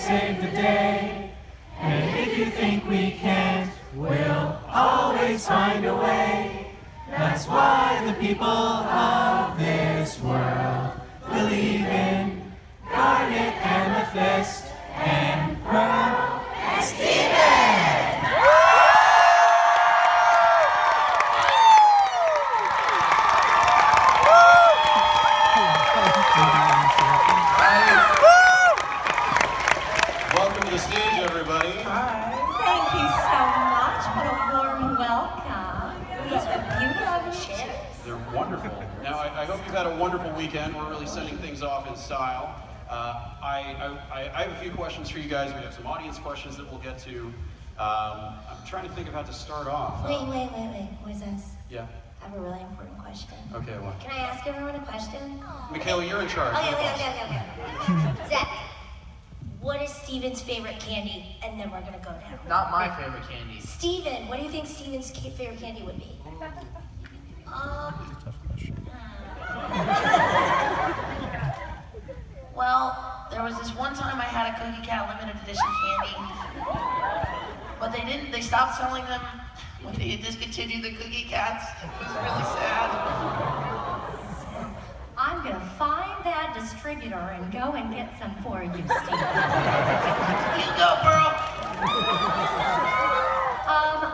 save the day. And if you think we can't, we'll always find a way. That's why the people of this world believe in garnet, amethyst, and pearl, and Steven! Welcome to the stage, everybody. Hi. Thank you so much. What a warm welcome. These are beautiful chairs. They're wonderful. Now, I hope you've had a wonderful weekend. We're really sending things off in style. I have a few questions for you guys. We have some audience questions that we'll get to. I'm trying to think of how to start off. Wait. Moises. Yeah? I have a really important question. Okay, what? Can I ask everyone a question? Michaela, you're in charge. Okay. Zach, what is Steven's favorite candy? And then we're gonna go down. Not my favorite candy. Steven, what do you think Steven's favorite candy would be? Tough question. Well, there was this one time I had a Cookie Cat limited edition candy, but they stopped selling them when they discontinued the Cookie Cats. It was really sad. I'm gonna find that distributor and go and get some for you, Steven. You go, girl.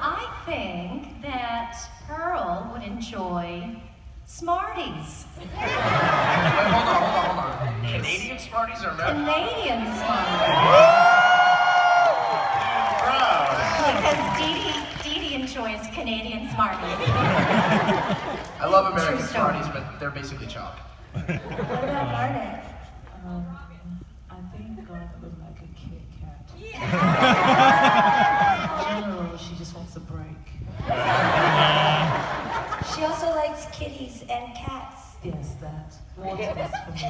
I think that Pearl would enjoy Smarties. Wait, hold on. Canadian Smarties or American? Canadian Smarties. Because Dee Dee enjoys Canadian Smarties. I love American True story. Smarties, but they're basically chalk. What about Garnet? I think Garnet would like a Kit Kat. In general, she just wants a break. She also likes kitties and cats. Yes, that. Water is for me.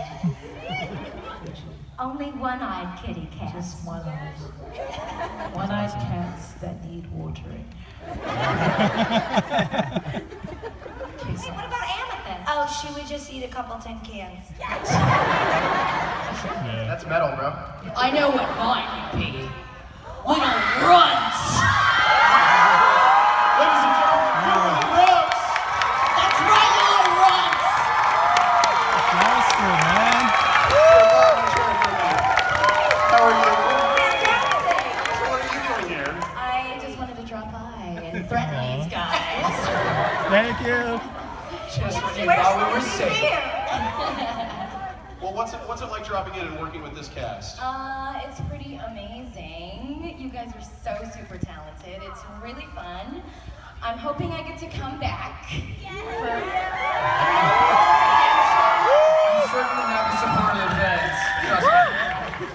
Only one-eyed kitty cats. Just one-eyed. One-eyed cats that need watering. Hey, what about Amethyst? Oh, she would just eat a couple tin cans. That's metal, bro. I know what mine would be. Little runts! Ladies and gentlemen, little Rugs! That's right, little runts! Jasper, man. How are you? Fantastic! So what are you doing here? I just wanted to drop by and threaten these guys. Thank you. Just when you Where's thought we were Steve safe. here? Well, what's it like dropping in and working with this cast? It's pretty amazing. You guys are so super talented. It's really fun. I'm hoping I get to come back. I'm certain to never support the fans. Trust me.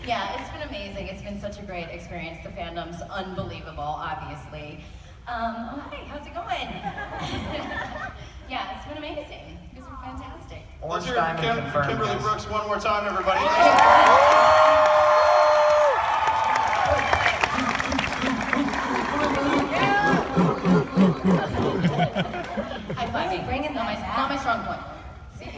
Yeah, it's been amazing. It's been such a great experience. The fandom's unbelievable, obviously. Oh, hey, how's it going? Yeah, it's been amazing. You guys are fantastic. Let's Orange hear it for Diamond confirmed. Kimberly guys. Brooks one more time, everybody. High fiving. Bring in not my strong point. See?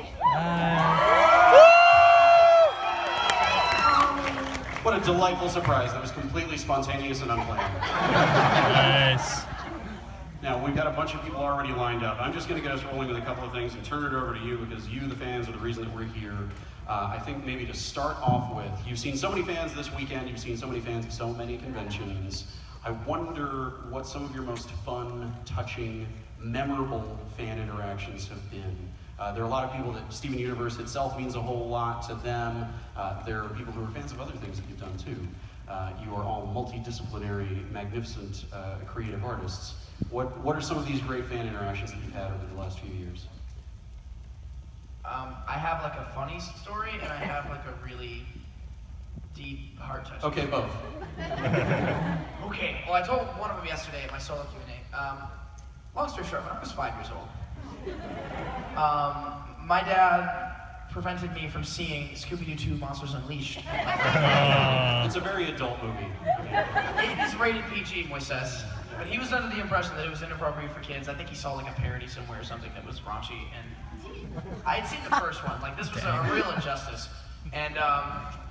What a delightful surprise that was completely spontaneous and unplanned. Nice. Now, we've got a bunch of people already lined up. I'm just going to get us rolling with a couple of things and turn it over to you because you, the fans, are the reason that we're here. I think maybe to start off with, you've seen so many fans this weekend, you've seen so many fans at so many conventions. I wonder what some of your most fun, touching, memorable fan interactions have been. There are a lot of people that Steven Universe itself means a whole lot to them. There are people who are fans of other things that you've done too. You are all multidisciplinary, magnificent, creative artists. What are some of these great fan interactions that you've had over the last few years? I have like a funny story and I have like a really deep, heart-touching Okay, both. Okay, well I told one of them yesterday at my solo Q&A. Long story short, when I was 5 years old, my dad prevented me from seeing Scooby-Doo 2 Monsters Unleashed. It's a very adult movie. It is rated PG, Moises. But he was under the impression that it was inappropriate for kids. I think he saw like a parody somewhere or something that was raunchy, and I had seen the first one. Like, this was a real injustice. And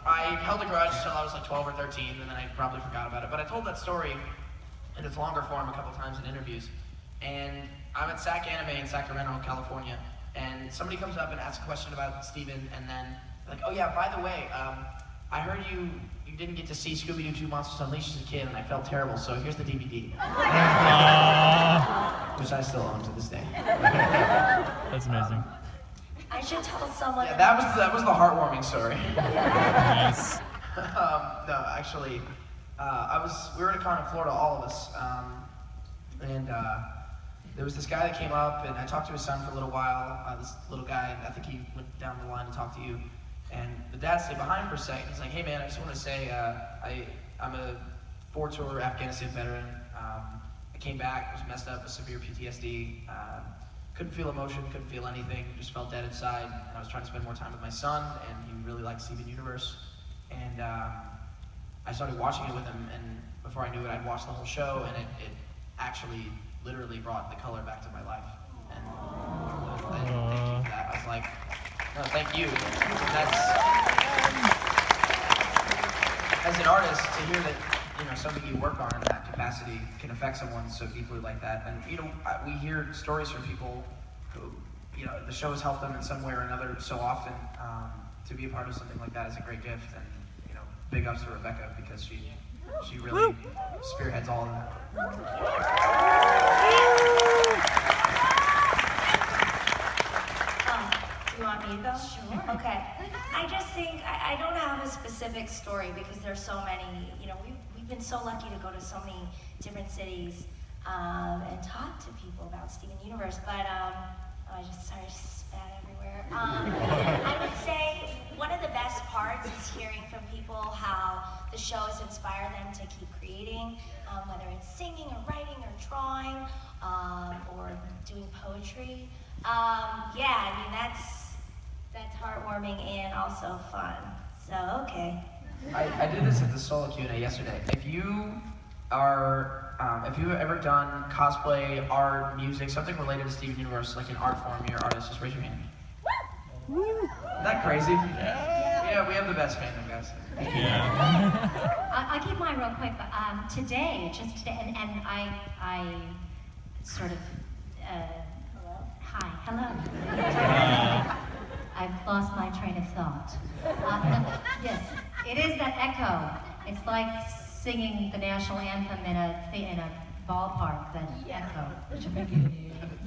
I held a grudge until I was like 12 or 13, and then I probably forgot about it. But I told that story in its longer form a couple times in interviews. And I'm at SAC Anime in Sacramento, California, and somebody comes up and asks a question about Steven, and then like, oh yeah, by the way, I heard you didn't get to see Scooby-Doo 2 Monsters Unleashed as a kid, and I felt terrible, so here's the DVD. Which I still own to this day. That's amazing. I should tell someone. Yeah, that was the heartwarming story. Nice. No, actually, we were at a con in Florida, all of us, and there was this guy that came up, and I talked to his son for a little while. This little guy, I think he went down the line to talk to you, and the dad stayed behind for a second. He's like, "Hey man, I just want to say, I'm a 4-tour Afghanistan veteran. I came back, was messed up with severe PTSD. Couldn't feel emotion, couldn't feel anything, just felt dead inside. And I was trying to spend more time with my son, and he really liked Steven Universe. And I started watching it with him, and before I knew it, I'd watched the whole show, and it actually literally brought the color back to my life. And thank you for that. I was like, no, thank you. As an artist, to hear that, you know, something you work on in that capacity can affect someone so deeply like that. And, you know, we hear stories from people who, you know, the show has helped them in some way or another so often. To be a part of something like that is a great gift. And, you know, big ups to Rebecca because she really spearheads all of that. Do you want me to go? Sure. Okay. I just think, I don't have a specific story because there's so many, you know, we've been so lucky to go to so many different cities and talk to people about Steven Universe, but I just started to spat everywhere. I would say one of the best parts is hearing from people how the show has inspired them to keep creating, whether it's singing or writing or drawing or doing poetry. Yeah, I mean, that's heartwarming and also fun. So, okay. I did this at the solo Q&A yesterday. If you've ever done cosplay, art, music, something related to Steven Universe, like an art form, you're an artist, just raise your hand. Isn't that crazy? Yeah, we have the best fandom, guys. I'll keep mine real quick, but just today, and I sort of, hello. I've lost my train of thought. Yes, it is that echo. It's like singing the national anthem in a ballpark, that echo.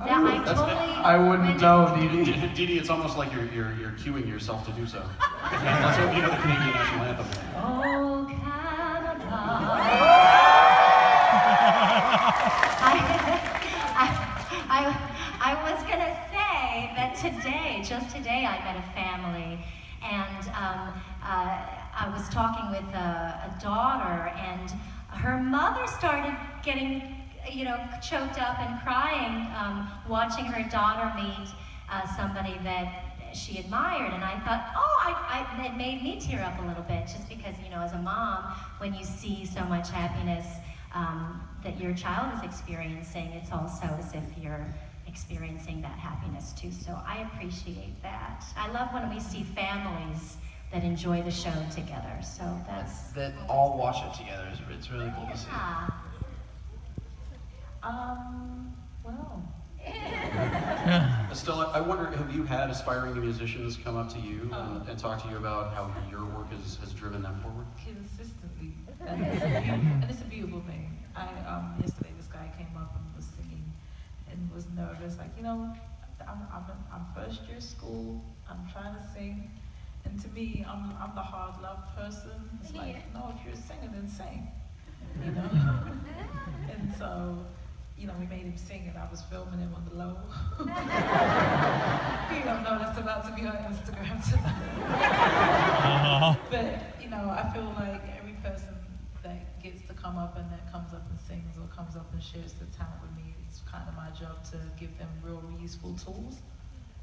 I wouldn't know, Dee Dee. Dee Dee, it's almost like you're cueing yourself to do so. Let's hope you know the Canadian national anthem. Oh, Canada. I was gonna say that just today, I met a family, and I was talking with a daughter, and her mother started getting, you know, choked up and crying, watching her daughter meet somebody that she admired, and I thought, it made me tear up a little bit, just because, you know, as a mom, when you see so much happiness that your child is experiencing, it's also as if you're experiencing that happiness too. So I appreciate that. I love when we see families that enjoy the show together. So that all watch it together. It's really cool to see. Well. Estella, I wonder, have you had aspiring musicians come up to you and talk to you about how your work has driven them forward? Consistently. And it's a beautiful thing. Yesterday this guy came up and was singing and was nervous, like, you know, I'm first year school, I'm trying to sing, and to me, I'm the hard love person. It's like, no, if you're a singer, then sing, you know? And so, you know, we made him sing, and I was filming him on the low. You don't know that's about to be on Instagram tonight. But, you know, I feel like every person that gets to come up and that comes up and sings or comes up and shares their talent with me, it's kind of my job to give them real useful tools,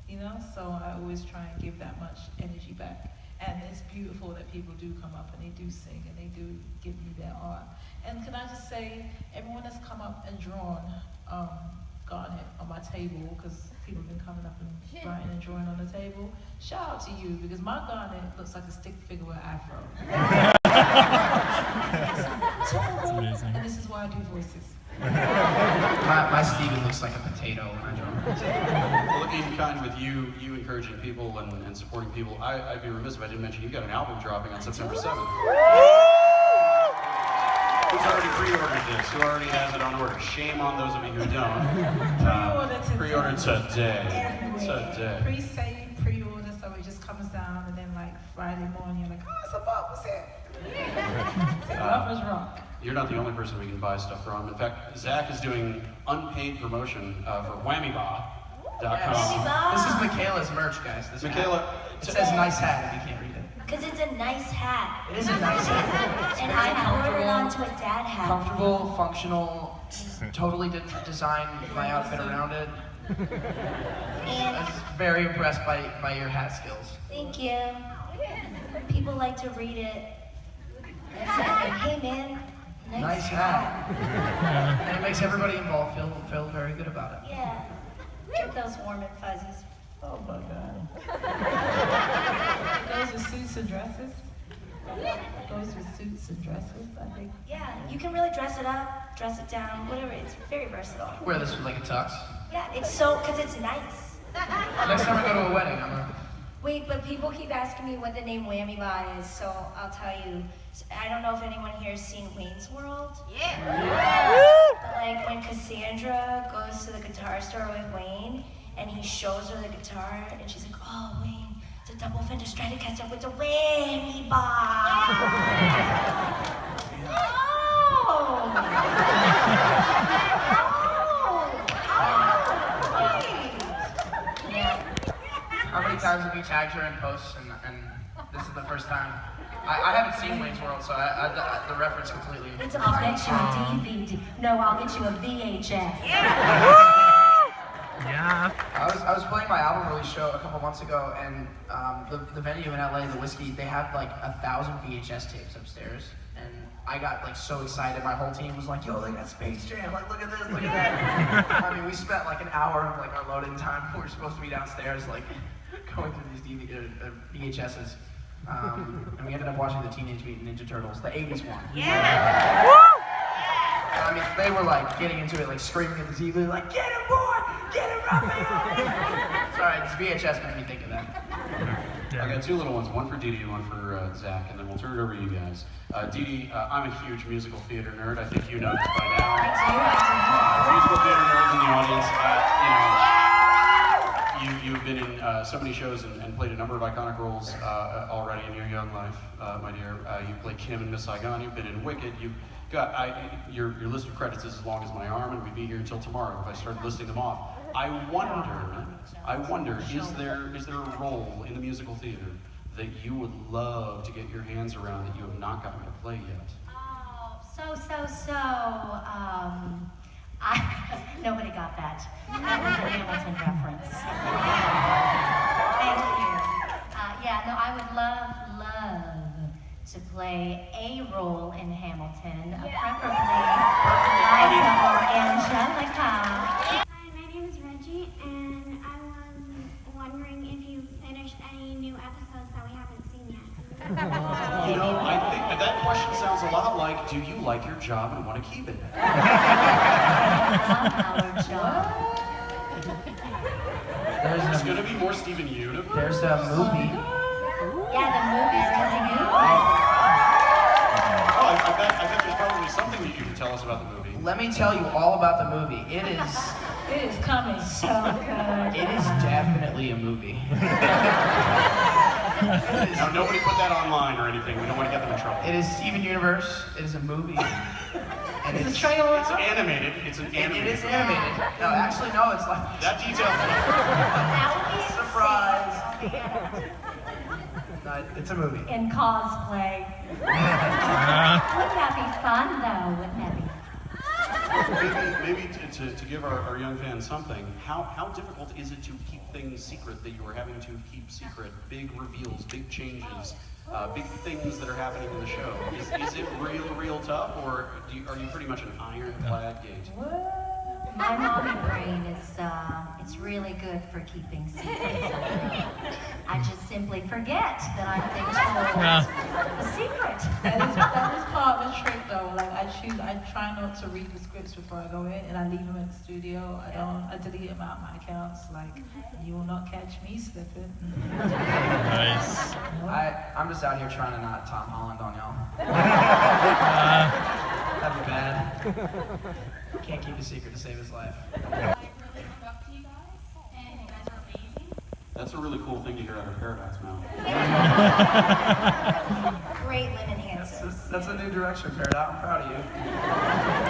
you know? So I always try and give that much energy back. And it's beautiful that people do come up and they do sing and they do give me their art. And can I just say, everyone that's come up and drawn Garnet on my table, because people have been coming up and writing and drawing on the table. Shout out to you, because my garnet looks like a stick figure with afro. That's amazing. And this is why I do voices. My Steven looks like a potato when I draw. Well, looking kind with you encouraging people and supporting people, I'd be remiss if I didn't mention you got an album dropping on September 7th. Who's already pre-ordered this? Who already has it on order? Shame on those of you who don't. Pre-order today. Today. Pre-save, pre-order, so it just comes down, and then like Friday morning, you're like, oh, it's a book, what's it? Love is rock. You're not the only person we can buy stuff from. In fact, Zach is doing unpaid promotion for whammyba.com. Yes. This is Michaela's merch, guys. This Michaela, hat. It says nice hat if you can't read it. Because it's a nice hat. It is a nice hat. And I ordered onto a dad hat. Comfortable, functional, totally designed my outfit around it. And I was very impressed by your hat skills. thank you. People like to read it and say, hey man, Nice hat. And it makes everybody involved feel very good about it. Yeah. Get those warm and fuzzies. Oh my God. It goes with suits and dresses. It goes with suits and dresses, I think. Yeah, you can really dress it up, dress it down, whatever. It's very versatile. Wear this with like a tux. Yeah, it's so, because it's nice. Next time I go to a wedding, I'm gonna... Wait, but people keep asking me what the name Whammy Bar is, so I'll tell you. I don't know if anyone here has seen Wayne's World. Yeah. But like when Cassandra goes to the guitar store with Wayne, and he shows her the guitar, and she's like, oh, Wayne, it's a double Fender Stratocaster with a Whammy Bar. How many times have you tagged her in posts, and this is the first time? I haven't seen Wayne's World, so the reference completely... It's a I'll party get you a song. DVD. No, I'll get you a VHS. Yeah. I was playing my album release show a couple months ago, and the venue in LA, the Whiskey, they had like 1,000 VHS tapes upstairs, and I got like so excited. My whole team was like, "Yo, they got Space Jam! Like, look at this, look at that!" I mean, we spent like an hour of like our loading time. We were supposed to be downstairs, like going through these VHSs, and we ended up watching the Teenage Mutant Ninja Turtles, the '80s one. Yeah. I mean, they were like getting into it, like screaming at the TV, like, "Get him, boy! Get him, Raphael!" Sorry, this VHS made me think of that. I got two little ones, one for Dee Dee, one for Zach, and then we'll turn it over to you guys. Dee Dee, I'm a huge musical theater nerd. I think you know this by now. I Musical theater nerds in the audience. You've been in so many shows and played a number of iconic roles already in your young life, my dear. You played Kim in Miss Saigon. You've been in Wicked. You've got your list of credits is as long as my arm, and we'd be here until tomorrow if I started listing them off. I wonder, is there a role in the musical theater that you would love to get your hands around that you have not gotten to play yet? Oh, nobody got that. That was a Hamilton reference. Thank you. Yeah, no, I would love to play a role in Hamilton, preferably Liza or Angelica. Hi, my name is Reggie, and I was wondering if you finished any new episodes that we haven't seen yet. You know, I think that question sounds a lot like, do you like your job and want to keep it? Our job. There's going to be more Stephen Universe. There's a movie. Yeah, the movie's coming out. Oh, I bet there's probably something that you can tell us about the movie. Let me tell you all about the movie. It is coming. So good. It is definitely a movie. Now, nobody put that online or anything. We don't want to get them in trouble. It is Steven Universe. It is a movie. And Is the trailer It's out? animated. It's an animated. It is animated. No, actually, no. It's like That detail. That would be surprise. insane. No, it's a movie. In cosplay. Wouldn't that be fun, though? Wouldn't that be fun? Maybe to give our young fans something, how difficult is it to keep things secret that you are having to keep secret? Big reveals, big changes, big things that are happening in the show. Is it real tough, or are you pretty much an ironclad gate? What? My mommy brain is, it's really good for keeping secrets. I just simply forget that I'm being told a secret. That is part of the trick though. Like I try not to read the scripts before I go in, and I leave them in the studio. I delete them out of my accounts. Like, you will not catch me slipping. Nice. I'm just out here trying to not Tom Holland on y'all. That'd be bad. Can't keep a secret to save his life. I really look up to you guys, and you guys are amazing. That's a really cool thing to hear out of Paradise Mountain. Great lip enhancers. That's a new direction, Parrot. I'm proud of you.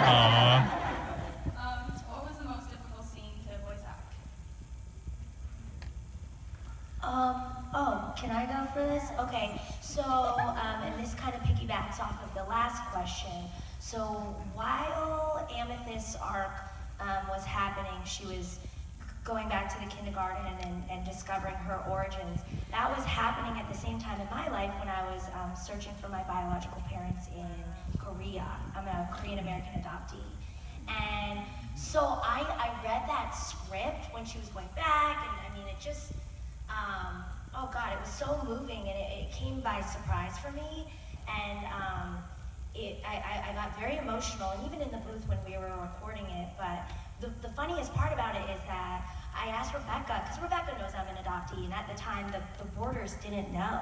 Aww. What was the most difficult scene to voice act? Can I go for this? Okay, so, and this kind of piggybacks off of the last question. So while Amethyst's arc was happening, she was going back to the kindergarten and discovering her origins. That was happening at the same time in my life when I was searching for my biological parents in Korea. I'm a Korean American adoptee. And so I read that script when she was going back, and I mean, it just, oh God, it was so moving, and it came by surprise for me. And I got very emotional, and even in the booth when we were recording it. But the funniest part about it is that I asked Rebecca, because Rebecca knows I'm an adoptee, and at the time the boarders didn't know.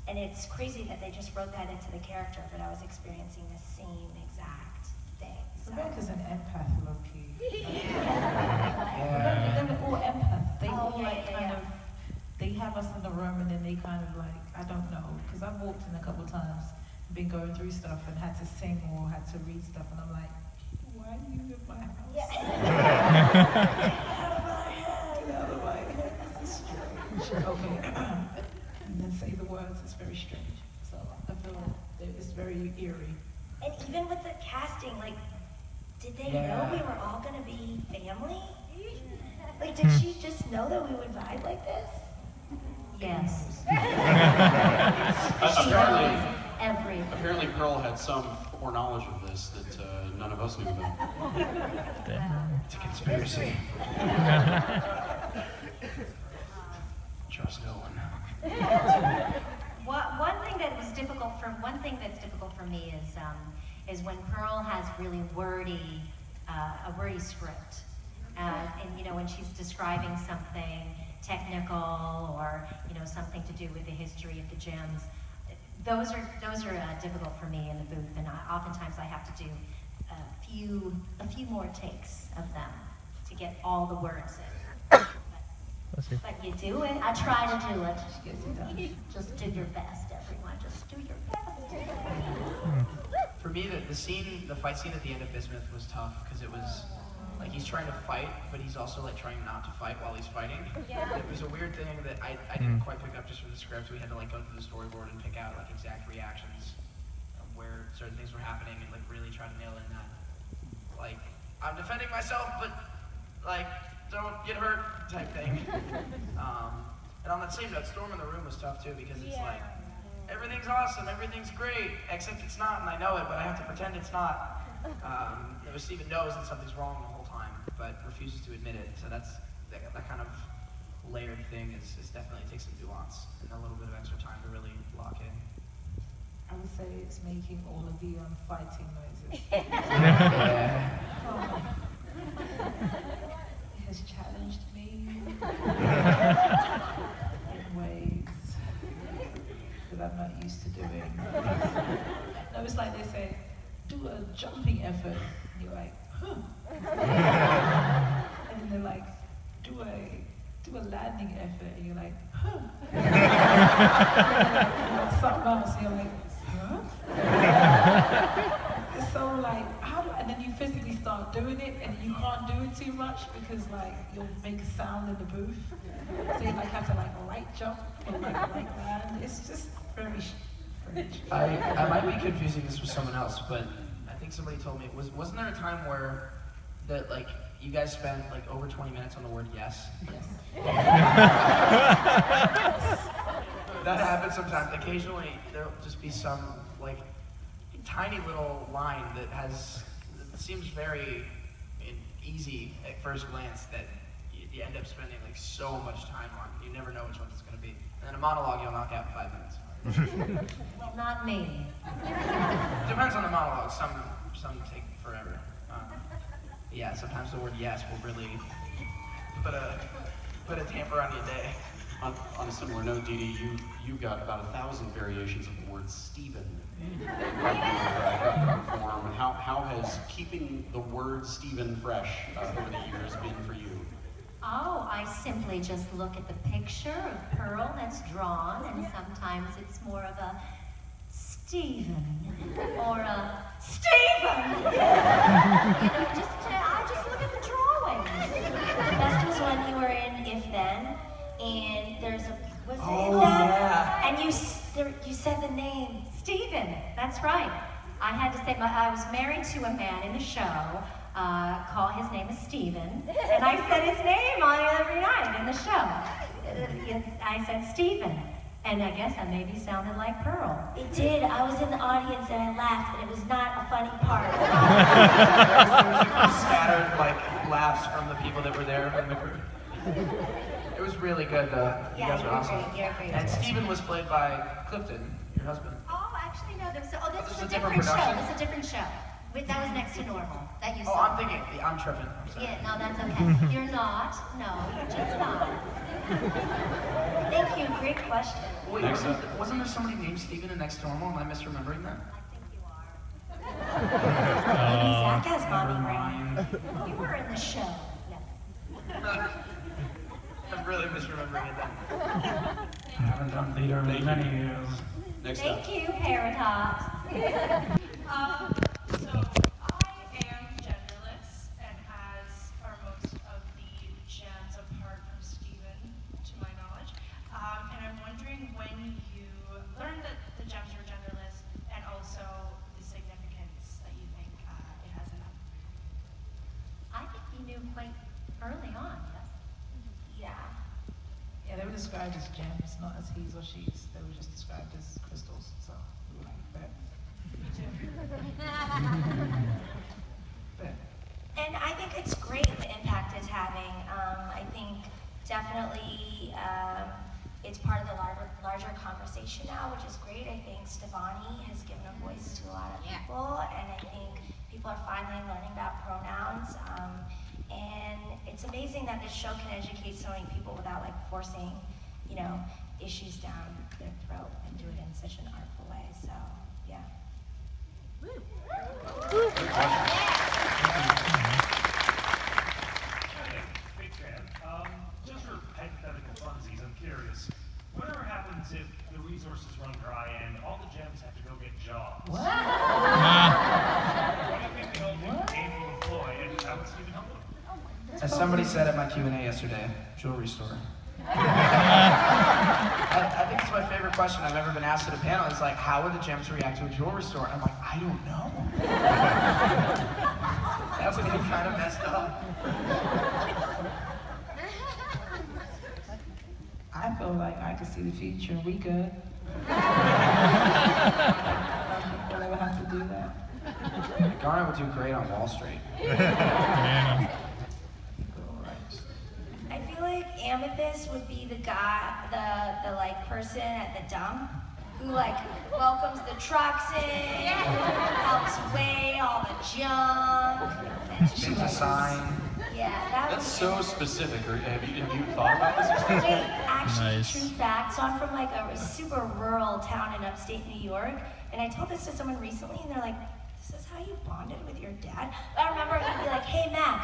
And it's crazy that they just wrote that into the character, but I was experiencing the same exact thing. So. Rebecca's an empath, low-key. Yeah. They're all empaths. They all yeah. they have us in the room, and then they kind of like, I don't know, because I've walked in a couple times, been going through stuff and had to sing or had to read stuff, and I'm like, why are you in my house? Yeah. Get out of my head. This is strange. Okay. And then say the words, it's very strange. So I feel like it's very eerie. And even with the casting, like, did they know we were all gonna be family? Like, did she just know that we would vibe like this? Yes. Apparently Pearl had some foreknowledge of this that none of us knew about. It's a conspiracy. Trust no one. One thing that's difficult for me is when Pearl has really a wordy script, and when she's describing something technical or something to do with the history of the gems. Those are difficult for me in the booth, and oftentimes I have to do a few more takes of them to get all the words in. But you do it. I try to do it. Just do your best, everyone. Just do your best. For me, the fight scene at the end of Bismuth was tough because it was like he's trying to fight, but he's also like trying not to fight while he's fighting. Yeah. It was a weird thing that I didn't quite pick up just from the script. We had to like go through the storyboard and pick out like exact reactions of where certain things were happening and like really try to nail in that. Like, I'm defending myself, but like, don't get hurt type thing. And on that same note, Storm in the Room was tough too because it's like, everything's awesome, everything's great, except it's not, and I know it, but I have to pretend it's not. Steven knows that something's wrong the whole time, but refuses to admit it. So that kind of layered thing is definitely takes some nuance and a little bit of extra time to really lock in. I would say it's making all of the fighting noises. It has challenged me in ways that I'm not used to doing. No, it's like they say, do a jumping effort. And you're like, huh. And then they're like, do a landing effort. And you're like, huh. And like something else. And you're like, huh? It's so like, and then you physically start doing it, and you can't do it too much because like you'll make a sound in the booth. So you like have to like right jump or like right land. It's just very strange. I might be confusing this with someone else, but I think somebody told me wasn't there a time where that like you guys spent like over 20 minutes on the word yes? Yes. That happens sometimes. Occasionally there'll just be some like tiny little line that seems very easy at first glance that you end up spending like so much time on. You never know which one it's going to be. And then a monologue you'll knock out in 5 minutes. Well, not me. Depends on the monologue. Some take forever. Yeah, sometimes the word yes will really put a tamper on your day. On a similar note, Dee Dee, you've got about 1,000 variations of the word Stephen. How has keeping the word Stephen fresh over the years been for you? Oh, I simply just look at the picture of Pearl that's drawn, and sometimes it's more of a Stephen or a Stephen. I just look at the drawings. The best was when you were in If Then, and there's a was it Oh, If Then? yeah. And you said the name. Stephen, that's right. I had to say, I was married to a man in the show. His name is Stephen, and I said his name on every night in the show. I said Stephen, and I guess I maybe sounded like Pearl. It did. I was in the audience and I laughed, and it was not a funny part. There was like scattered like laughs from the people that were there in the group. It was really good though. You Yeah, guys you were were awesome. great. You're great. And Stephen was played by Clifton, your husband. Oh, actually, no. This This is is a a different different show. production? This is a different show. That was next to Normal. That you Oh, saw. I'm thinking. I'm tripping. I'm sorry. Yeah, no, that's okay. You're not. No, you're just not. Thank you. Great question. Wait, Next up. wasn't there somebody named Stephen in Next to Normal? Am I misremembering that? I think you are. Maybe Zach has mommy Never brain. mind. You were in the show. Yeah. I'm really misremembering it then. I haven't done theater in Thank you. many years. Next up. Thank you, Parrot Top. So I am genderless and as are most of the gems apart from Stephen, to my knowledge. And I'm wondering when you learned that the gems were genderless and also the significance that you think it has in them. I think you knew quite early on, yes? Yeah. Yeah, they were described as gems, not as he's or she's. They were just described as crystals. So we were like that. And I think it's great the impact it's having. I think definitely it's part of the larger conversation now, which is great. I think Stefani has given a voice to a lot of people, and I think people are finally learning about pronouns. And it's amazing that this show can educate so many people without like forcing, issues down their throat and do it in such an artful way. So, yeah. Big fan. Just for hypothetical funsies, I'm curious. Whatever happens if the resources run dry and all the gems have to go get jobs? What do you think they all do gainful employ, and how would Stephen help them? As somebody said at my Q&A yesterday, jewelry store. I think it's my favorite question I've ever been asked at a panel. Is like, how would the gems react to a jewelry store? And I'm like, I don't know. That would be kind of messed up. I feel like I could see the future. We could. I don't think we'll ever have to do that. Garner would do great on Wall Street. Yeah. I feel like Amethyst would be the guy, the like person at the dump who like welcomes the trucks in, helps weigh all the junk. and Spins a sign. Yeah, that would That's be so specific. Have you thought about this Wait, extensively? actually, Nice. true fact. So I'm from like a super rural town in upstate New York, and I told this to someone recently, and they're like, "This is how you bonded with your dad?" But I remember he'd be like, "Hey, Mac,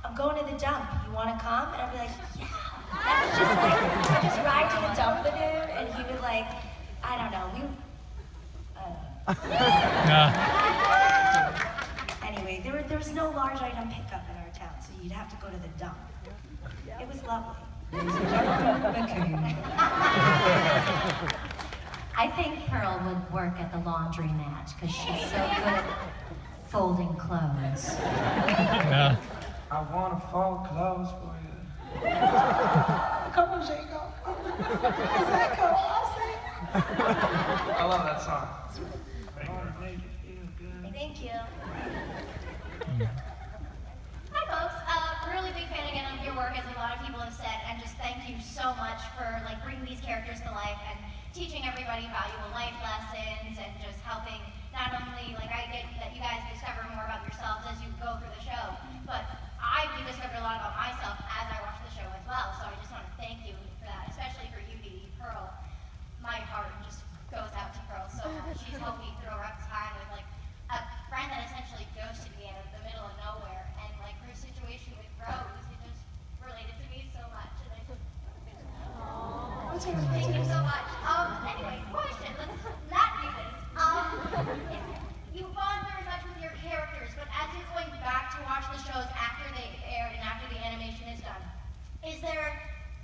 I'm going to the dump. You want to come?" And I'd be like, "Yeah." I would just like, I'd just ride to the dump with him, and he would like, I don't know, Anyway, there was no large item pickup in our town, so you'd have to go to the dump. It was lovely. I think Pearl would work at the laundromat because she's so good at folding clothes. Yeah. I want to fold clothes for you. Come on, Jacob. Is that cool? I'll sing. I love that song. Thank you. Hi folks, teaching everybody valuable life lessons and just helping not only, like, I get that you guys discover more about yourselves as you go through the show, but I discovered a lot about myself as I watched the show as well, so I just want to thank you for that, especially for you, Dee. Pearl. My heart just goes out to Pearl so much. She's helped me through a rough time with, like, a friend that essentially ghosted me in the middle of nowhere, and, like, her situation with Rose, it just related to me so much, and I just, thank you so much. Anyway, question, let's not do this. You've gone very much with your characters, but as you're going back to watch the shows after they aired and after the animation is done, is there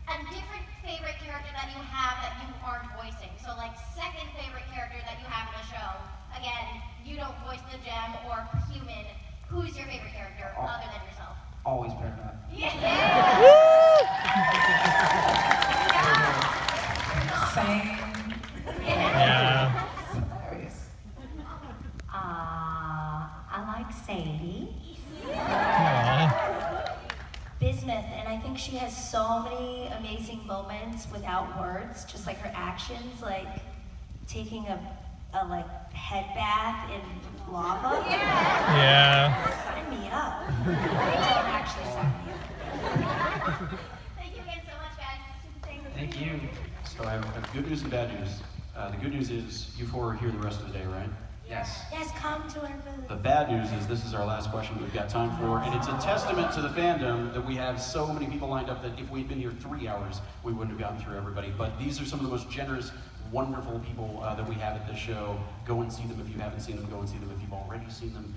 a different favorite character that you have that you aren't voicing? So, like, second favorite character that you have in the show. Again, you don't voice the gem or human. Who's your favorite character other than yourself? Always Paramount. Yeah! Same. Yeah. Hilarious. I like Sadie. Aw. Bismuth, and I think she has so many amazing moments without words, just like her actions, like taking a like head bath in lava. Yeah. Sign me up. Don't actually sign me up. Thank you again so much, guys. Thank you. So I have good news and bad news. The good news is you four are here the rest of the day, right? Yes. Yes, come to our booth. The bad news is this is our last question we've got time for, and it's a testament to the fandom that we have so many people lined up that if we'd been here 3 hours, we wouldn't have gotten through everybody. But these are some of the most generous, wonderful people that we have at this show. Go and see them if you haven't seen them. Go and see them if you've already seen them.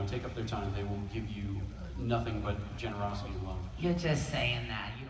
Take up their time. They will give you nothing but generosity and love. You're just saying that. You